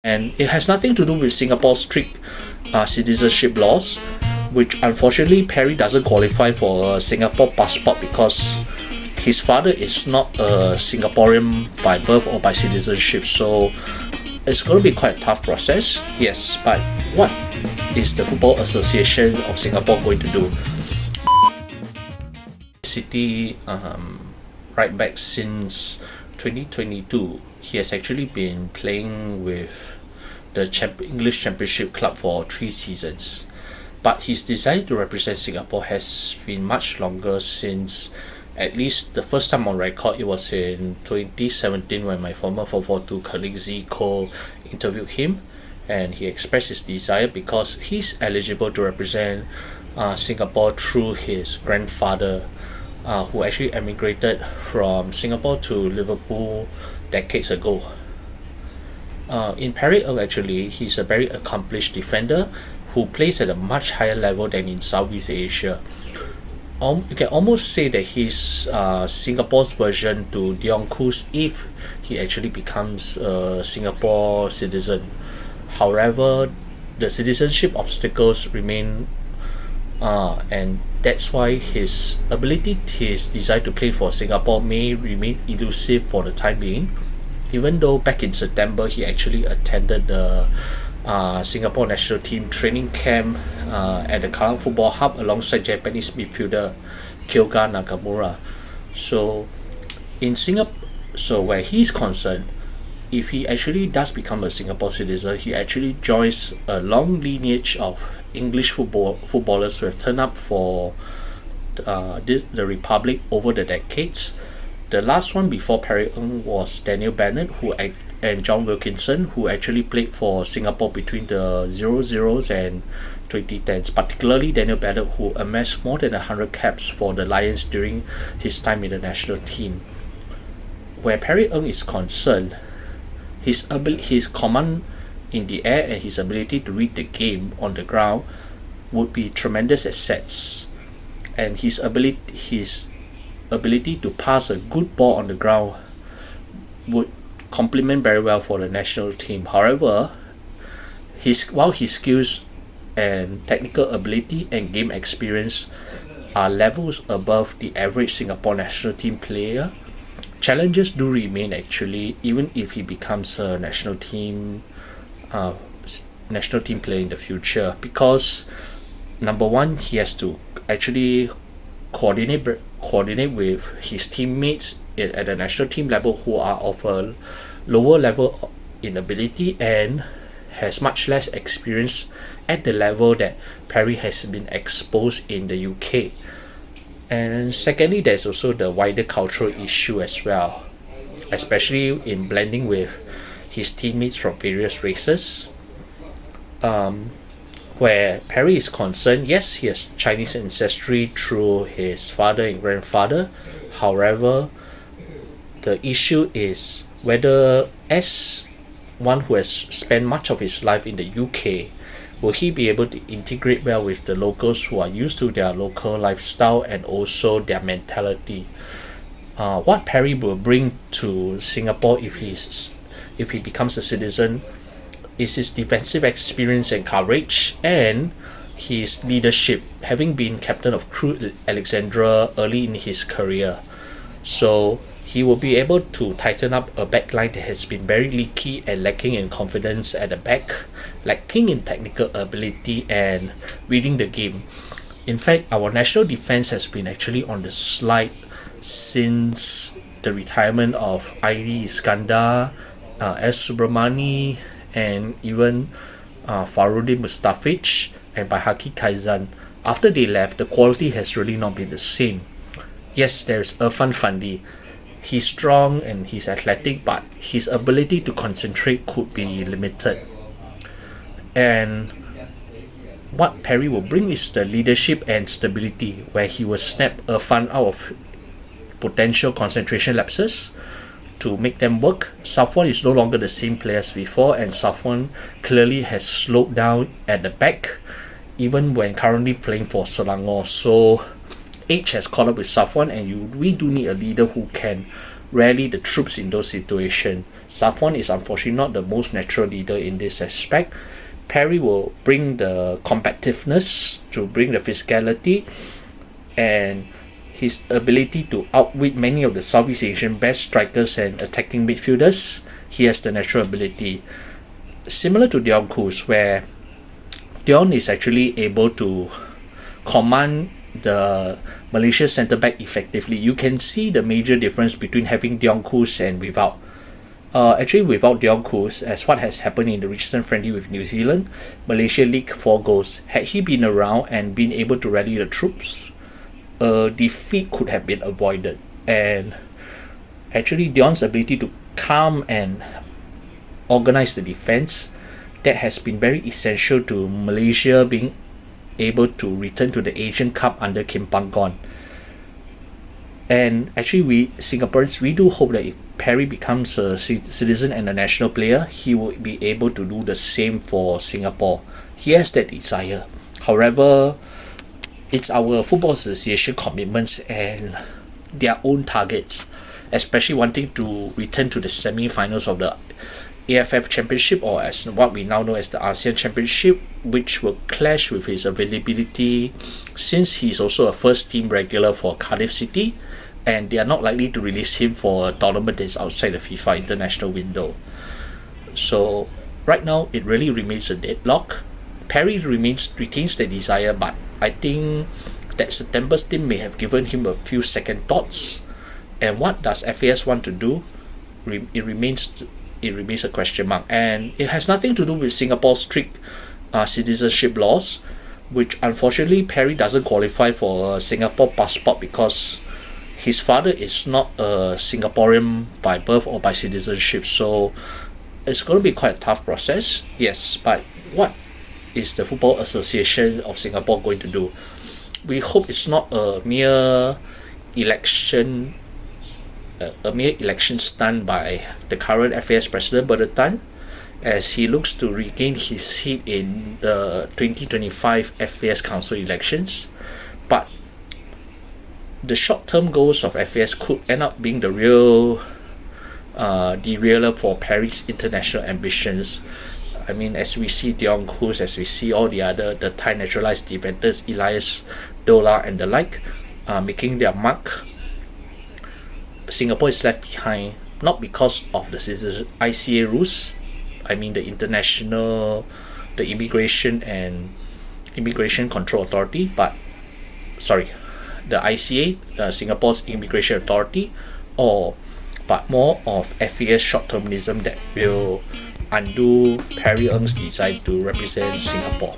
And it has nothing to do with Singapore's strict citizenship laws, which unfortunately Perry doesn't qualify for a Singapore passport because his father is not a Singaporean by birth or by citizenship. So it's going to be quite a tough process. Yes, but what is the Football Association of Singapore going to do? City, right back since 2022, he has actually been playing with the English Championship club for 3 seasons. But his desire to represent Singapore has been much longer, since at least the first time on record it was in 2017 when my former 442 colleague Zico interviewed him, and he expressed his desire because he's eligible to represent Singapore through his grandfather, who actually emigrated from Singapore to Liverpool decades ago. In Perry Ng, actually, he's a very accomplished defender who plays at a much higher level than in Southeast Asia. You can almost say that he's Singapore's version to Dion Cools if he actually becomes a Singapore citizen. However, the citizenship obstacles remain, and that's why his desire to play for Singapore may remain elusive for the time being, even though back in September he actually attended the Singapore national team training camp at the Kallang Football Hub alongside Japanese midfielder Kyoga Nakamura. So in Singapore, where he's concerned, if he actually does become a Singapore citizen, he actually joins a long lineage of English footballers who have turned up for the Republic over the decades. The last one before Perry Ng was Daniel Bennett, and John Wilkinson, who actually played for Singapore between the 00s and 2010s, particularly Daniel Bennett, who amassed more than 100 caps for the Lions during his time in the national team. Where Perry Ng is concerned, his command in the air and his ability to read the game on the ground would be tremendous assets, and his ability to pass a good ball on the ground would complement very well for the national team. However, while his skills and technical ability and game experience are levels above the average Singapore national team player, challenges do remain actually, even if he becomes a national team player in the future, because number one, he has to actually coordinate with his teammates at the national team level who are of a lower level in ability and has much less experience at the level that Perry has been exposed in the UK. And secondly, there's also the wider cultural issue as well, especially in blending with his teammates from various races. Where Perry is concerned, yes, he has Chinese ancestry through his father and grandfather. However, the issue is whether, as one who has spent much of his life in the UK, will he be able to integrate well with the locals who are used to their local lifestyle and also their mentality. What Perry will bring to Singapore if he becomes a citizen is his defensive experience and courage, and his leadership, having been captain of Crew Alexandra early in his career. So he will be able to tighten up a backline that has been very leaky and lacking in confidence at the back, lacking in technical ability and reading the game. In fact, our national defense has been actually on the slide since the retirement of Airi Iskandar, S. Subramani, and even Farudin Mustafic and by Haki Kaizan. After they left, the quality has really not been the same. Yes, there's Irfan Fandi. He's strong and he's athletic, but his ability to concentrate could be limited. And what Perry will bring is the leadership and stability, where he will snap Irfan out of potential concentration lapses to make them work. Safwan is no longer the same player as before, and Safwan clearly has slowed down at the back, even when currently playing for Selangor. So age has caught up with Safwan, and we do need a leader who can rally the troops in those situations. Safwan is unfortunately not the most natural leader in this aspect. Perry will bring the competitiveness, to bring the physicality, and his ability to outwit many of the Southeast Asian best strikers and attacking midfielders. He has the natural ability. Similar to Dion Cools, where Dion is actually able to command the Malaysia centre-back effectively. You can see the major difference between having Dion Cools and without. Actually, without Dion Cools, as what has happened in the recent friendly with New Zealand, Malaysia leaked 4 goals. Had he been around and been able to rally the troops, defeat could have been avoided. And actually, Dion's ability to calm and organize the defense, that has been very essential to Malaysia being able to return to the Asian Cup under Kim Panggon. And actually, we Singaporeans, we do hope that if Perry becomes a citizen and a national player, he will be able to do the same for Singapore. He has that desire. However, it's our Football Association commitments and their own targets, especially wanting to return to the semi-finals of the AFF Championship, or as what we now know as the ASEAN Championship, which will clash with his availability, since he's also a first team regular for Cardiff City, and they are not likely to release him for a tournament that is outside the FIFA international window. So right now it really remains a deadlock. Perry retains the desire, but I think that September's team may have given him a few second thoughts. And what does FAS want to do? It remains a question mark, and it has nothing to do with Singapore's strict citizenship laws, which unfortunately Perry doesn't qualify for a Singapore passport because his father is not a Singaporean by birth or by citizenship. So it's going to be quite a tough process. Yes, but what is the Football Association of Singapore going to do? We hope it's not a mere election stunt by the current FAS president Bertan, as he looks to regain his seat in the 2025 FAS Council elections. But the short-term goals of FAS could end up being the real derailer for Perry's international ambitions. I mean, as we see Dion Cools, as we see all the Thai naturalized defenders, Elias Dola and the like, making their mark, Singapore is left behind, not because of the ICA rules, I mean the Immigration Control Authority, but the ICA, Singapore's Immigration Authority, but more of FAS short-termism that will undo Perry Ng's desire to represent Singapore.